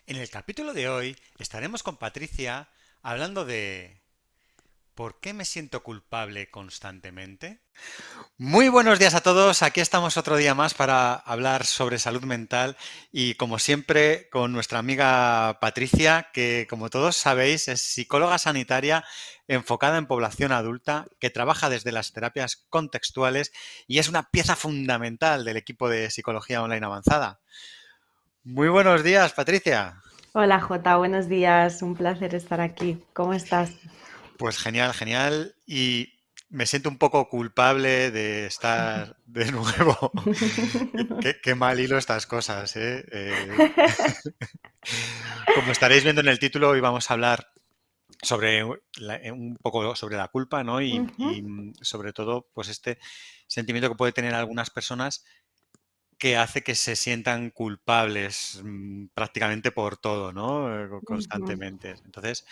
En el capítulo de hoy estaremos con Patricia hablando de ¿por qué me siento culpable constantemente? Muy buenos días a todos, aquí estamos otro día más para hablar sobre salud mental y como siempre con nuestra amiga Patricia, que como todos sabéis es psicóloga sanitaria enfocada en población adulta, que trabaja desde las terapias contextuales y es una pieza fundamental del equipo de psicología online avanzada. Muy buenos días, Patricia. Hola Jota, buenos días, un placer estar aquí. ¿Cómo estás? Pues genial, genial. Y me siento un poco culpable de estar de nuevo. Qué mal hilo estas cosas, ¿eh? Como estaréis viendo en el título, hoy vamos a hablar sobre un poco sobre la culpa, ¿no? Ujú, Sobre todo, pues este sentimiento que puede tener algunas personas que hace que se sientan culpables prácticamente por todo, ¿no? ujú. Constantemente. Entonces,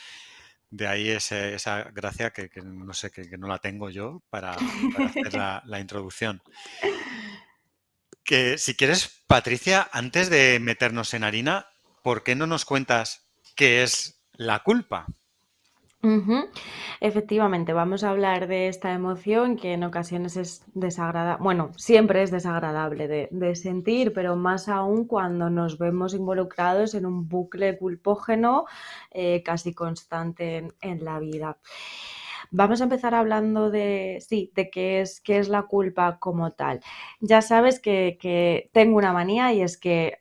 de ahí esa gracia que no sé, que no la tengo yo para hacer la introducción. Que si quieres, Patricia, antes de meternos en harina, ¿por qué no nos cuentas qué es la culpa? Ujú. Efectivamente, vamos a hablar de esta emoción que en ocasiones es desagradable, bueno, siempre es desagradable de sentir, pero más aún cuando nos vemos involucrados en un bucle culpógeno casi constante en la vida. Vamos a empezar hablando de, sí, de qué es la culpa como tal. Ya sabes que tengo una manía y es que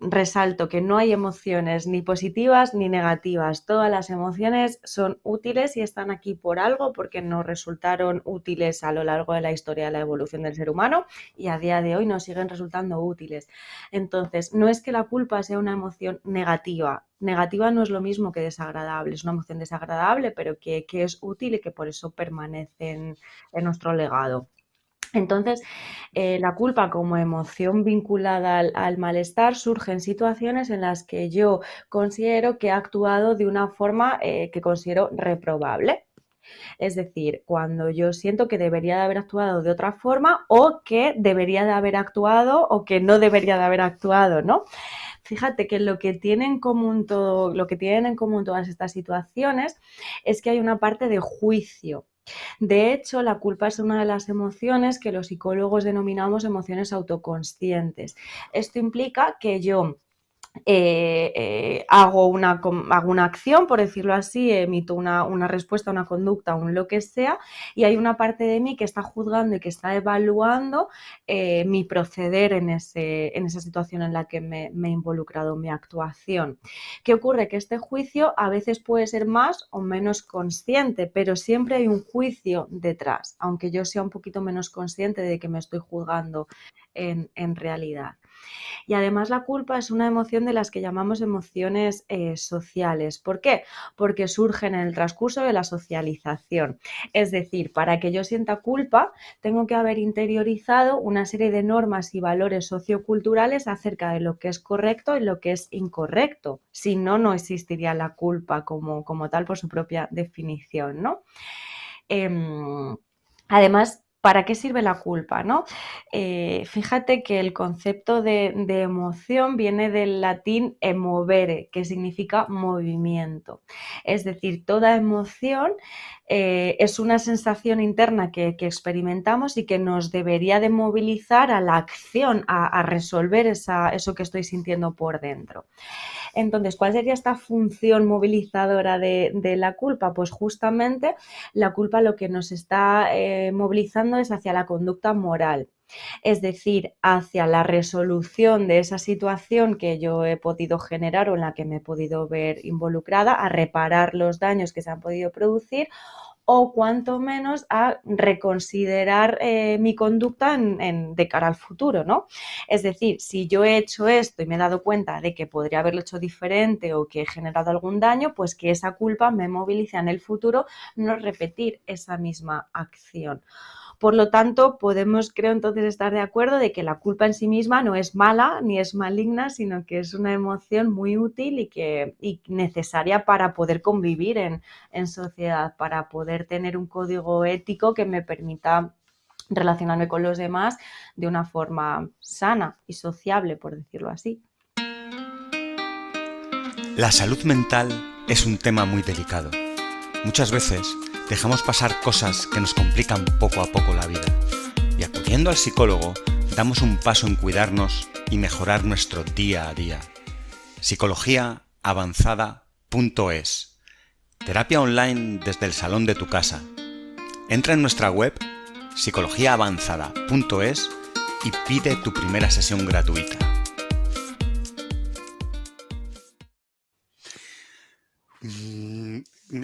resalto que no hay emociones ni positivas ni negativas. Todas las emociones son útiles y están aquí por algo, porque nos resultaron útiles a lo largo de la historia de la evolución del ser humano y a día de hoy nos siguen resultando útiles. Entonces, no es que la culpa sea una emoción negativa. Negativa no es lo mismo que desagradable, es una emoción desagradable, pero que es útil y que por eso permanece en nuestro legado. Entonces, la culpa como emoción vinculada al malestar surge en situaciones en las que yo considero que he actuado de una forma que considero reprobable. Es decir, cuando yo siento que debería de haber actuado de otra forma o que debería de haber actuado o que no debería de haber actuado, ¿no? Fíjate que lo que tienen en común todo, lo que tienen en común todas estas situaciones es que hay una parte de juicio. De hecho, la culpa es una de las emociones que los psicólogos denominamos emociones autoconscientes. Esto implica que yo hago una acción, por decirlo así, emito una respuesta, una conducta, un lo que sea, y hay una parte de mí que está juzgando y que está evaluando mi proceder en esa situación en la que me he involucrado, mi actuación. ¿Qué ocurre? Que este juicio a veces puede ser más o menos consciente, pero siempre hay un juicio detrás, aunque yo sea un poquito menos consciente de que me estoy juzgando en realidad. Y además la culpa es una emoción de las que llamamos emociones sociales. ¿Por qué? Porque surgen en el transcurso de la socialización. Es decir, para que yo sienta culpa, tengo que haber interiorizado una serie de normas y valores socioculturales acerca de lo que es correcto y lo que es incorrecto. Si no, no existiría la culpa como tal por su propia definición, ¿no? Además, ¿para qué sirve la culpa? ¿No? Fíjate que el concepto de emoción viene del latín emovere, que significa movimiento. Es decir, toda emoción es una sensación interna que experimentamos y que nos debería de movilizar a la acción, a resolver eso que estoy sintiendo por dentro. Entonces, ¿cuál sería esta función movilizadora de la culpa? Pues justamente la culpa lo que nos está movilizando es hacia la conducta moral. Es decir, hacia la resolución de esa situación que yo he podido generar o en la que me he podido ver involucrada, a reparar los daños que se han podido producir o cuanto menos a reconsiderar mi conducta de cara al futuro, ¿no? Es decir, si yo he hecho esto y me he dado cuenta de que podría haberlo hecho diferente o que he generado algún daño, pues que esa culpa me moviliza en el futuro no repetir esa misma acción. Por lo tanto, podemos, creo, entonces estar de acuerdo de que la culpa en sí misma no es mala ni es maligna, sino que es una emoción muy útil y necesaria para poder convivir en sociedad, para poder tener un código ético que me permita relacionarme con los demás de una forma sana y sociable, por decirlo así. La salud mental es un tema muy delicado. Muchas veces dejamos pasar cosas que nos complican poco a poco la vida. Y acudiendo al psicólogo, damos un paso en cuidarnos y mejorar nuestro día a día. Psicologiaavanzada.es. Terapia online desde el salón de tu casa. Entra en nuestra web psicologiaavanzada.es y pide tu primera sesión gratuita.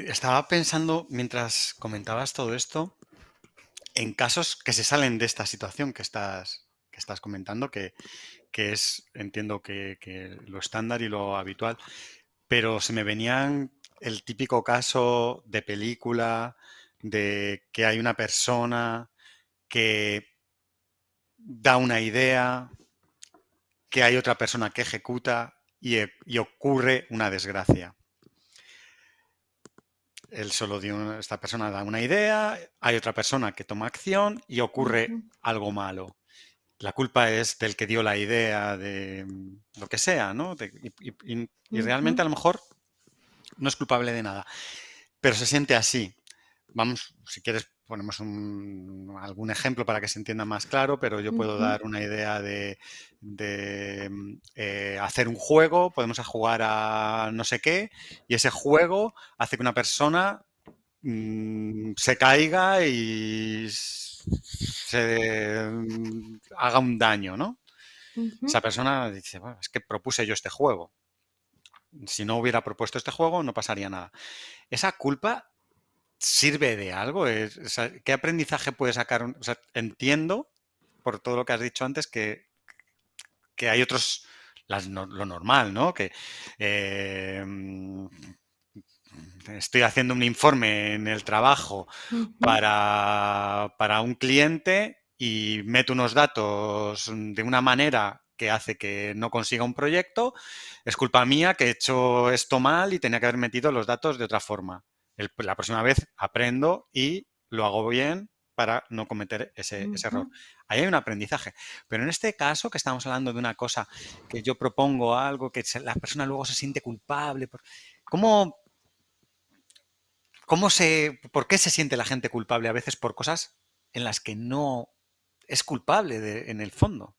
Estaba pensando mientras comentabas todo esto en casos que se salen de esta situación que estás comentando, que es, entiendo que lo estándar y lo habitual, pero se me venían el típico caso de película, de que hay una persona que da una idea, que hay otra persona que ejecuta y ocurre una desgracia. Esta persona da una idea, hay otra persona que toma acción y ocurre algo malo. La culpa es del que dio la idea, de lo que sea, ¿no? Y realmente a lo mejor no es culpable de nada, pero se siente así. Vamos, si quieres, ponemos algún ejemplo para que se entienda más claro, pero yo puedo dar una idea de hacer un juego, podemos jugar a no sé qué, y ese juego hace que una persona se caiga y se haga un daño, ¿no? Esa persona dice, bueno, es que propuse yo este juego. Si no hubiera propuesto este juego, no pasaría nada. ¿Esa culpa sirve de algo? O sea, ¿qué aprendizaje puede sacar? O sea, entiendo, por todo lo que has dicho antes, que hay otros, lo normal, ¿no? Que estoy haciendo un informe en el trabajo para un cliente y meto unos datos de una manera que hace que no consiga un proyecto, es culpa mía que he hecho esto mal y tenía que haber metido los datos de otra forma. La próxima vez aprendo y lo hago bien para no cometer ese error. Ahí hay un aprendizaje. Pero en este caso, que estamos hablando de una cosa que yo propongo algo, que la persona luego se siente culpable, ¿cómo ¿por qué se siente la gente culpable a veces por cosas en las que no es culpable en el fondo?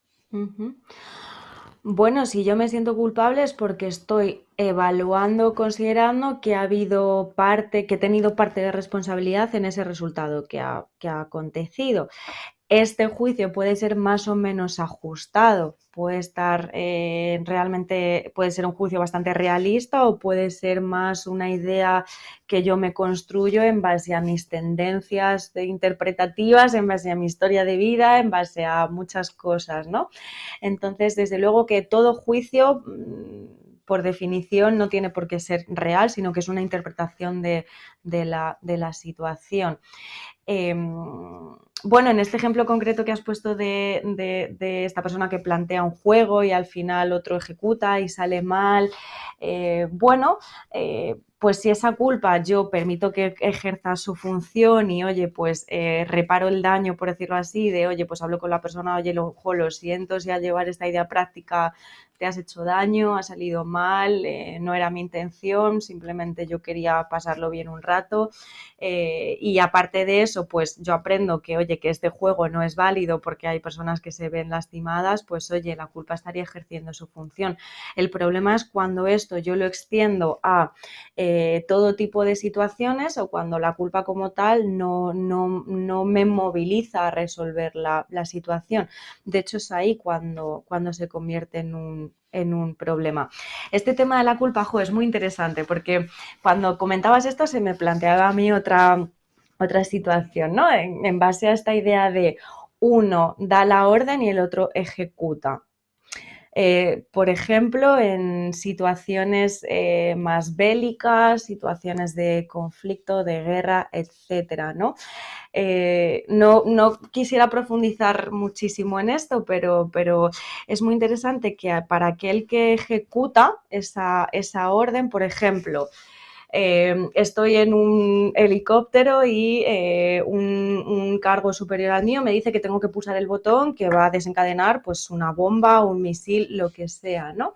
Bueno, si yo me siento culpable es porque estoy evaluando, considerando que ha habido parte, que he tenido parte de responsabilidad en ese resultado que ha acontecido. Este juicio puede ser más o menos ajustado, puede estar realmente, puede ser un juicio bastante realista o puede ser más una idea que yo me construyo en base a mis tendencias interpretativas, en base a mi historia de vida, en base a muchas cosas, ¿no? Entonces, desde luego que todo juicio, por definición, no tiene por qué ser real, sino que es una interpretación de la situación. Bueno, en este ejemplo concreto que has puesto de esta persona que plantea un juego y al final otro ejecuta y sale mal, pues si esa culpa yo permito que ejerza su función y, oye, pues reparo el daño, por decirlo así, de, oye, pues hablo con la persona, oye, lo siento si al llevar esta idea práctica te has hecho daño, ha salido mal, no era mi intención, simplemente yo quería pasarlo bien un rato. Y aparte de eso, pues yo aprendo que, oye, que este juego no es válido porque hay personas que se ven lastimadas, pues oye, la culpa estaría ejerciendo su función. El problema es cuando esto yo lo extiendo a todo tipo de situaciones o cuando la culpa como tal no me moviliza a resolver la situación. De hecho, es ahí cuando se convierte en un problema. Este tema de la culpa, es muy interesante porque cuando comentabas esto se me planteaba a mí otra situación, ¿no? En base a esta idea de uno da la orden y el otro ejecuta. Por ejemplo, en situaciones más bélicas, situaciones de conflicto, de guerra, etcétera, ¿no? No quisiera profundizar muchísimo en esto, pero es muy interesante que para aquel que ejecuta esa orden, por ejemplo, estoy en un helicóptero y un cargo superior al mío me dice que tengo que pulsar el botón que va a desencadenar pues una bomba, un misil, lo que sea, ¿no?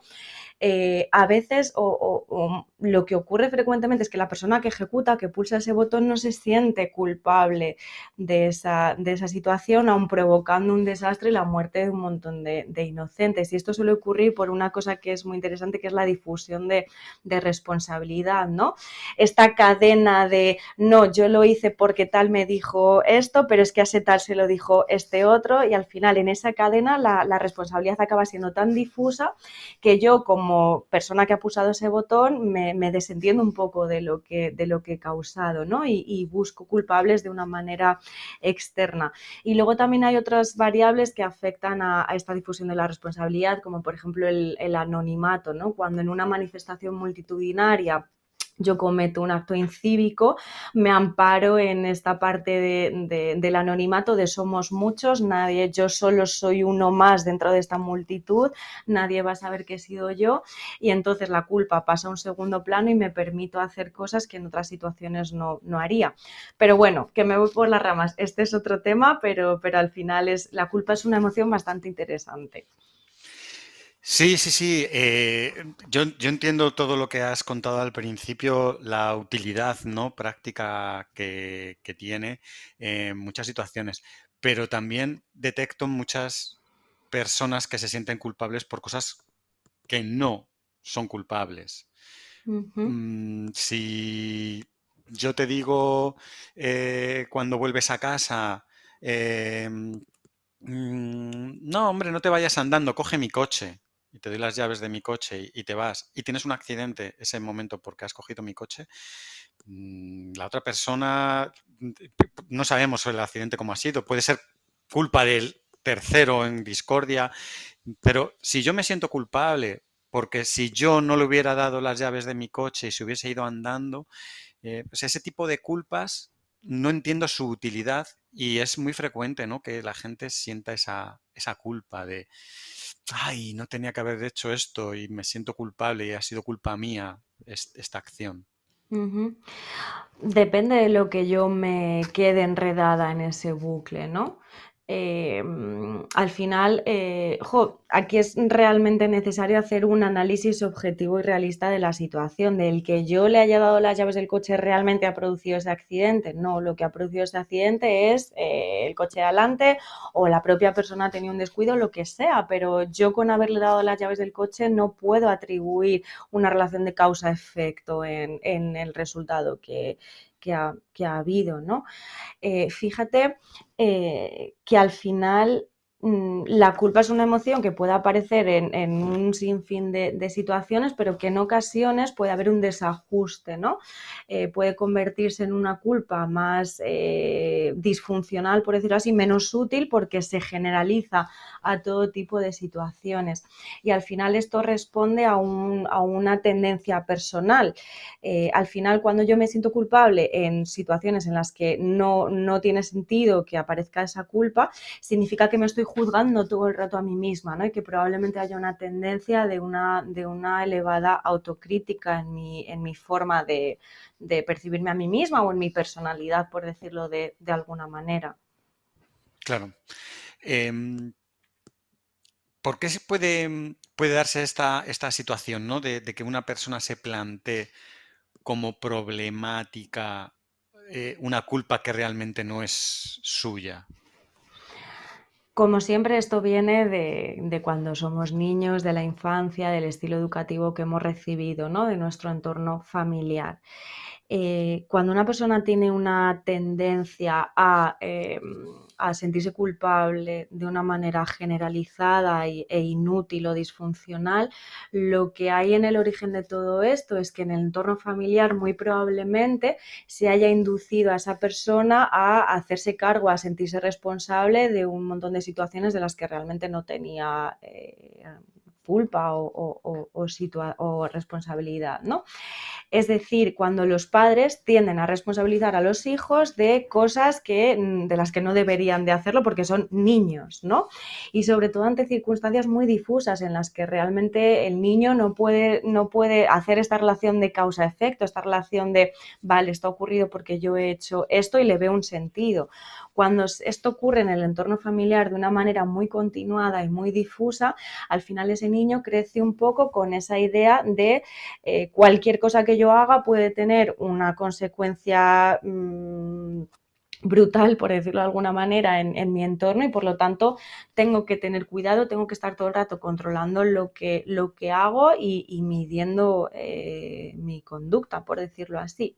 a veces o lo que ocurre frecuentemente es que la persona que ejecuta, que pulsa ese botón, no se siente culpable de esa situación, aun provocando un desastre y la muerte de un montón de inocentes. Y esto suele ocurrir por una cosa que es muy interesante, que es la difusión de responsabilidad, ¿no? Esta cadena de, no, yo lo hice porque tal me dijo esto, pero es que a ese tal se lo dijo este otro, y al final en esa cadena la responsabilidad acaba siendo tan difusa que yo, como persona que ha pulsado ese botón, me desentiendo un poco de lo que he causado, ¿no? Y busco culpables de una manera externa. Y luego también hay otras variables que afectan a esta difusión de la responsabilidad, como por ejemplo el anonimato, ¿no? Cuando en una manifestación multitudinaria yo cometo un acto incívico, me amparo en esta parte del anonimato, de somos muchos, nadie, yo solo soy uno más dentro de esta multitud, nadie va a saber que he sido yo, y entonces la culpa pasa a un segundo plano y me permito hacer cosas que en otras situaciones no haría. Pero bueno, que me voy por las ramas, este es otro tema, pero al final la culpa es una emoción bastante interesante. Sí, sí, sí. Yo entiendo todo lo que has contado al principio, la utilidad, ¿no? Práctica que tiene en muchas situaciones, pero también detecto muchas personas que se sienten culpables por cosas que no son culpables. Ujú. Si yo te digo cuando vuelves a casa, no, hombre, no te vayas andando, coge mi coche y te doy las llaves de mi coche y te vas y tienes un accidente ese momento porque has cogido mi coche, la otra persona no sabemos sobre el accidente cómo ha sido, puede ser culpa del tercero en discordia, pero si yo me siento culpable porque si yo no le hubiera dado las llaves de mi coche y se hubiese ido andando, pues ese tipo de culpas no entiendo su utilidad y es muy frecuente, ¿no? Que la gente sienta esa culpa de, ay, no tenía que haber hecho esto y me siento culpable y ha sido culpa mía esta acción. Ujú. Depende de lo que yo me quede enredada en ese bucle, ¿no? Al final, aquí es realmente necesario hacer un análisis objetivo y realista de la situación. Del que yo le haya dado las llaves del coche realmente ha producido ese accidente. No, lo que ha producido ese accidente es el coche de adelante, o la propia persona ha tenido un descuido, lo que sea, pero yo con haberle dado las llaves del coche no puedo atribuir una relación de causa-efecto en el resultado que ha habido, ¿no? Fíjate que al final la culpa es una emoción que puede aparecer en un sinfín de situaciones, pero que en ocasiones puede haber un desajuste, ¿no? Puede convertirse en una culpa más disfuncional, por decirlo así, menos útil, porque se generaliza a todo tipo de situaciones. Y al final esto responde a una tendencia personal. Al final, cuando yo me siento culpable en situaciones en las que no tiene sentido que aparezca esa culpa, significa que me estoy juzgando todo el rato a mí misma, ¿no? Y que probablemente haya una tendencia de una elevada autocrítica en mi forma de percibirme a mí misma, o en mi personalidad, por decirlo de alguna manera. Claro. Em, ¿Por qué se puede darse esta situación, ¿no? De que una persona se plantee como problemática una culpa que realmente no es suya? Como siempre, esto viene de cuando somos niños, de la infancia, del estilo educativo que hemos recibido, ¿no? De nuestro entorno familiar. Cuando una persona tiene una tendencia a sentirse culpable de una manera generalizada e inútil o disfuncional, lo que hay en el origen de todo esto es que en el entorno familiar muy probablemente se haya inducido a esa persona a hacerse cargo, a sentirse responsable de un montón de situaciones de las que realmente no tenía culpa o responsabilidad, ¿no? Es decir, cuando los padres tienden a responsabilizar a los hijos de cosas de las que no deberían de hacerlo porque son niños, ¿no? Y sobre todo ante circunstancias muy difusas en las que realmente el niño no puede hacer esta relación de causa-efecto, esta relación de, vale, esto ha ocurrido porque yo he hecho esto y le veo un sentido. Cuando esto ocurre en el entorno familiar de una manera muy continuada y muy difusa, al final ese niño crece un poco con esa idea de cualquier cosa que yo haga puede tener una consecuencia brutal, por decirlo de alguna manera, en mi entorno y por lo tanto tengo que tener cuidado, tengo que estar todo el rato controlando lo que hago y midiendo mi conducta, por decirlo así.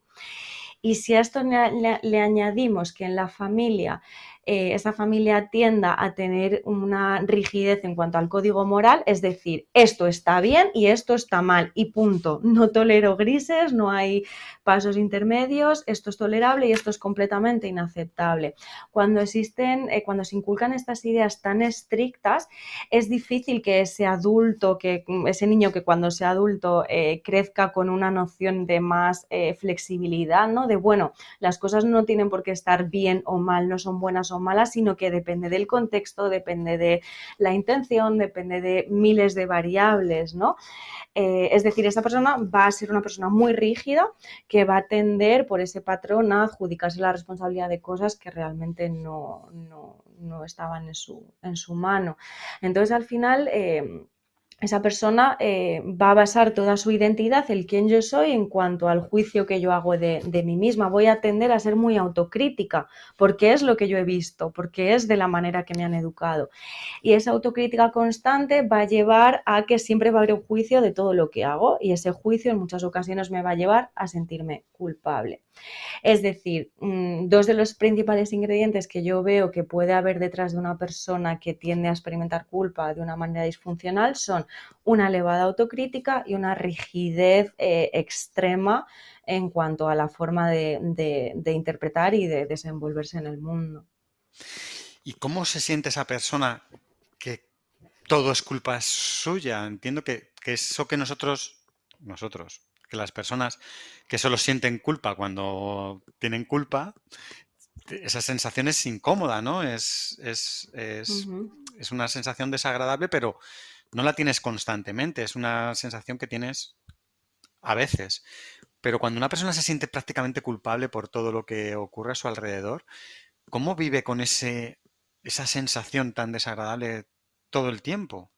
Y si a esto le añadimos que en la familia, esa familia tienda a tener una rigidez en cuanto al código moral, es decir, esto está bien y esto está mal y punto. No tolero grises, no hay pasos intermedios, esto es tolerable y esto es completamente inaceptable. Cuando se inculcan estas ideas tan estrictas, es difícil que ese niño que cuando sea adulto crezca con una noción de más flexibilidad, ¿no? De bueno, las cosas no tienen por qué estar bien o mal, no son buenas o malas, sino que depende del contexto, depende de la intención, depende de miles de variables, ¿no? Es decir, esa persona va a ser una persona muy rígida que va a tender por ese patrón a adjudicarse la responsabilidad de cosas que realmente no estaban en su mano. Entonces, al final, esa persona va a basar toda su identidad, el quién yo soy, en cuanto al juicio que yo hago de mí misma. Voy a tender a ser muy autocrítica, porque es lo que yo he visto, porque es de la manera que me han educado. Y esa autocrítica constante va a llevar a que siempre va a haber un juicio de todo lo que hago y ese juicio en muchas ocasiones me va a llevar a sentirme culpable. Es decir, dos de los principales ingredientes que yo veo que puede haber detrás de una persona que tiende a experimentar culpa de una manera disfuncional son una elevada autocrítica y una rigidez extrema en cuanto a la forma de interpretar y de desenvolverse en el mundo. ¿Y cómo se siente esa persona que todo es culpa suya? Entiendo que eso que nosotros, que las personas que solo sienten culpa cuando tienen culpa, esa sensación es incómoda, ¿no? Ujú. Es una sensación desagradable, pero no la tienes constantemente, es una sensación que tienes a veces. Pero cuando una persona se siente prácticamente culpable por todo lo que ocurre a su alrededor, ¿cómo vive con esa sensación tan desagradable todo el tiempo?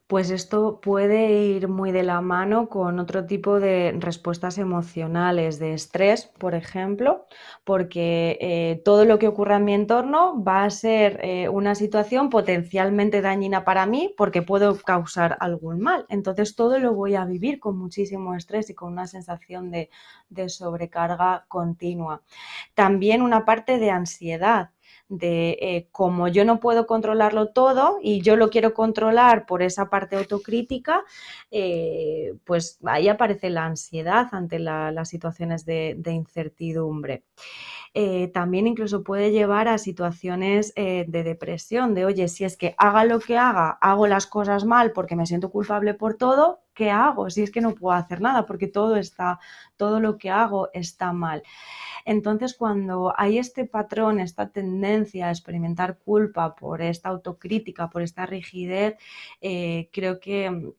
Pues esto puede ir muy de la mano con otro tipo de respuestas emocionales, de estrés, por ejemplo, porque todo lo que ocurra en mi entorno va a ser una situación potencialmente dañina para mí porque puedo causar algún mal. Entonces todo lo voy a vivir con muchísimo estrés y con una sensación de sobrecarga continua. También una parte de ansiedad de como yo no puedo controlarlo todo y yo lo quiero controlar por esa parte autocrítica, pues ahí aparece la ansiedad ante las situaciones de incertidumbre. También incluso puede llevar a situaciones de depresión, de oye, si es que haga lo que haga, hago las cosas mal porque me siento culpable por todo, ¿qué hago? Si es que no puedo hacer nada porque todo lo que hago está mal. Entonces, cuando hay este patrón, esta tendencia a experimentar culpa por esta autocrítica, por esta rigidez, creo que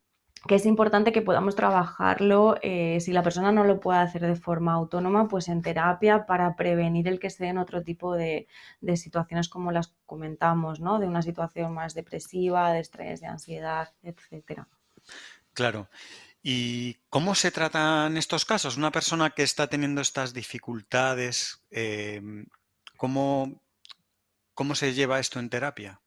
es importante que podamos trabajarlo, si la persona no lo puede hacer de forma autónoma, pues en terapia para prevenir el que se den otro tipo de situaciones como las comentamos, ¿no? De una situación más depresiva, de estrés, de ansiedad, etcétera. Claro. ¿Y cómo se tratan estos casos? Una persona que está teniendo estas dificultades, ¿cómo, cómo se lleva esto en terapia?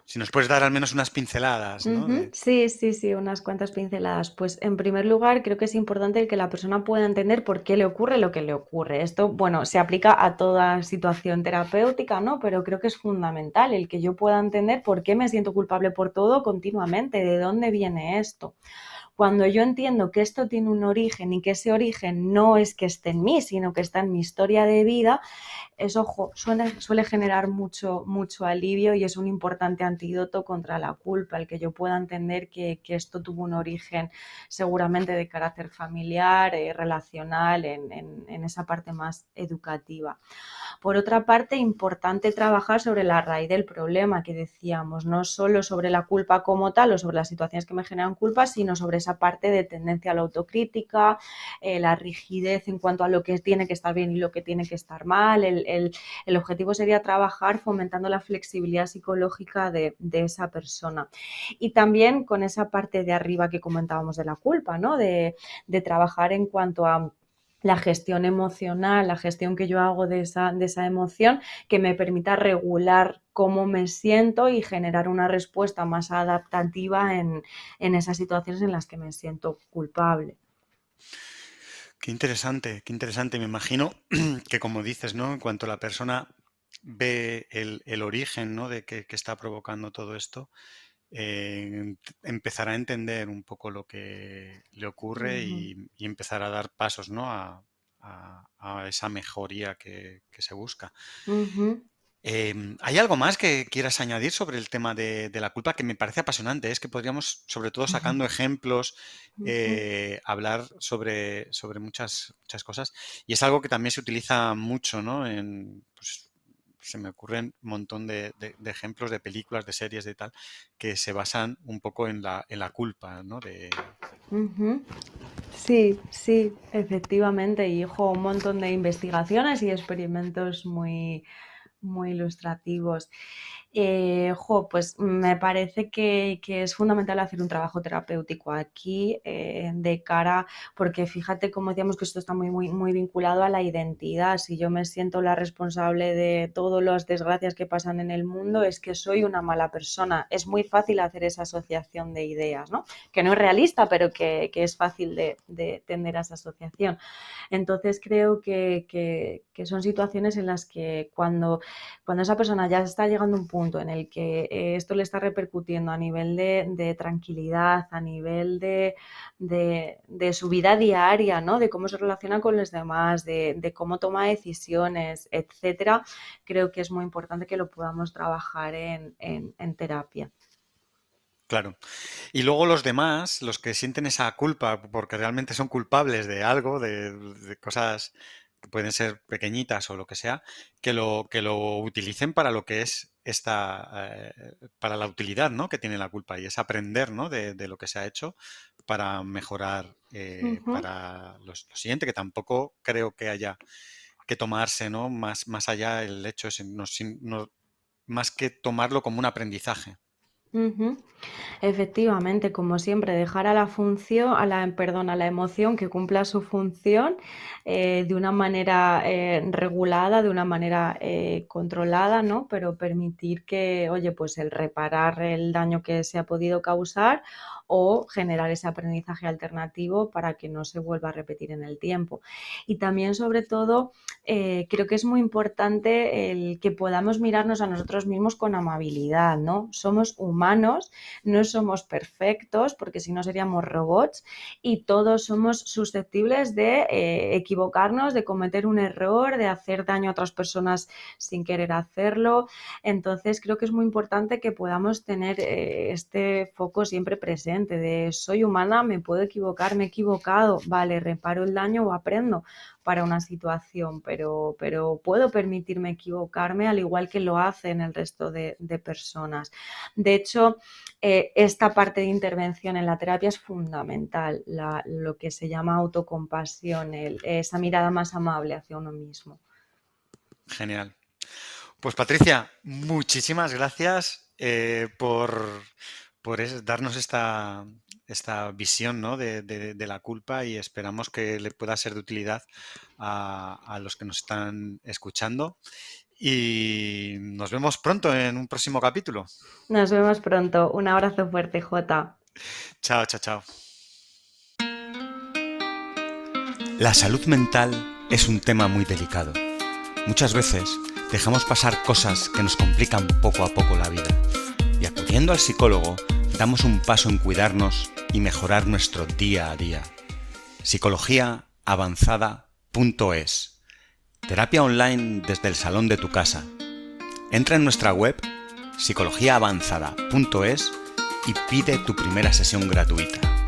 Si nos puedes dar al menos unas pinceladas, ¿no? Ujú. Sí, sí, sí, unas cuantas pinceladas. Pues en primer lugar, creo que es importante el que la persona pueda entender por qué le ocurre lo que le ocurre. Esto, bueno, se aplica a toda situación terapéutica, ¿no? Pero creo que es fundamental el que yo pueda entender por qué me siento culpable por todo continuamente, de dónde viene esto. Cuando yo entiendo que esto tiene un origen y que ese origen no es que esté en mí, sino que está en mi historia de vida, eso suele generar mucho, mucho alivio y es un importante antídoto contra la culpa, el que yo pueda entender que esto tuvo un origen seguramente de carácter familiar, relacional, en esa parte más educativa. Por otra parte, importante trabajar sobre la raíz del problema que decíamos, no solo sobre la culpa como tal o sobre las situaciones que me generan culpa, sino sobre esa parte de tendencia a la autocrítica, la rigidez en cuanto a lo que tiene que estar bien y lo que tiene que estar mal. El objetivo sería trabajar fomentando la flexibilidad psicológica de esa persona. Y también con esa parte de arriba que comentábamos de la culpa, ¿no? De trabajar en cuanto a la gestión emocional, la gestión que yo hago de esa emoción, que me permita regular cómo me siento y generar una respuesta más adaptativa en esas situaciones en las que me siento culpable. Qué interesante, qué interesante. Me imagino que, como dices, ¿no? En cuanto la persona ve el origen, ¿no? de que está provocando todo esto, empezará a entender un poco lo que le ocurre Ujú, y empezar a dar pasos, ¿no? a esa mejoría que se busca. ujú, ¿Hay algo más que quieras añadir sobre el tema de la culpa? Que me parece apasionante. Es que podríamos, sobre todo sacando ejemplos, ujú, hablar sobre muchas cosas. Y es algo que también se utiliza mucho, ¿no? Pues, se me ocurren un montón de ejemplos de películas, de series, de tal, que se basan un poco en la culpa, ¿no? ujú. Sí, sí, efectivamente. Y un montón de investigaciones y experimentos muy, muy ilustrativos. Pues me parece que es fundamental hacer un trabajo terapéutico aquí de cara, porque fíjate como decíamos que esto está muy, muy, muy vinculado a la identidad. Si yo me siento la responsable de todas las desgracias que pasan en el mundo, es que soy una mala persona. Es muy fácil hacer esa asociación de ideas, ¿no? Que no es realista, pero que es fácil de tener esa asociación. Entonces creo que son situaciones en las que cuando esa persona ya está llegando a un punto en el que esto le está repercutiendo a nivel de tranquilidad, a nivel de su vida diaria, ¿no? De cómo se relaciona con los demás, de cómo toma decisiones, etcétera, creo que es muy importante que lo podamos trabajar en terapia. Claro. Y luego los demás, los que sienten esa culpa porque realmente son culpables de algo, de cosas que pueden ser pequeñitas o lo que sea, que lo utilicen para lo que es para la utilidad, ¿no? que tiene la culpa y es aprender, ¿no? de lo que se ha hecho para mejorar Ujú, para lo siguiente, que tampoco creo que haya que tomarse, ¿no? Más allá el hecho es más que tomarlo como un aprendizaje. ujú. Efectivamente, como siempre, dejar a la función, a la emoción que cumpla su función de una manera regulada, de una manera controlada, ¿no? Pero permitir que, oye, pues el reparar el daño que se ha podido causar o generar ese aprendizaje alternativo para que no se vuelva a repetir en el tiempo. Y también, sobre todo, creo que es muy importante el que podamos mirarnos a nosotros mismos con amabilidad, ¿no? Somos humanos, no somos perfectos, porque si no seríamos robots, y todos somos susceptibles de equivocarnos, de cometer un error, de hacer daño a otras personas sin querer hacerlo. Entonces creo que es muy importante que podamos tener este foco siempre presente de soy humana, me puedo equivocar, me he equivocado, vale, reparo el daño o aprendo para una situación, pero puedo permitirme equivocarme al igual que lo hacen el resto de personas. De hecho, esta parte de intervención en la terapia es fundamental, lo que se llama autocompasión, esa mirada más amable hacia uno mismo. Genial. Pues Patricia, muchísimas gracias por darnos esta visión, ¿no? de la culpa y esperamos que le pueda ser de utilidad a los que nos están escuchando. Y nos vemos pronto en un próximo capítulo. Nos vemos pronto. Un abrazo fuerte, Jota. Chao, chao, chao. La salud mental es un tema muy delicado. Muchas veces dejamos pasar cosas que nos complican poco a poco la vida y acudiendo al psicólogo damos un paso en cuidarnos y mejorar nuestro día a día. Psicologiaavanzada.es Terapia online desde el salón de tu casa. Entra en nuestra web psicologiaavanzada.es y pide tu primera sesión gratuita.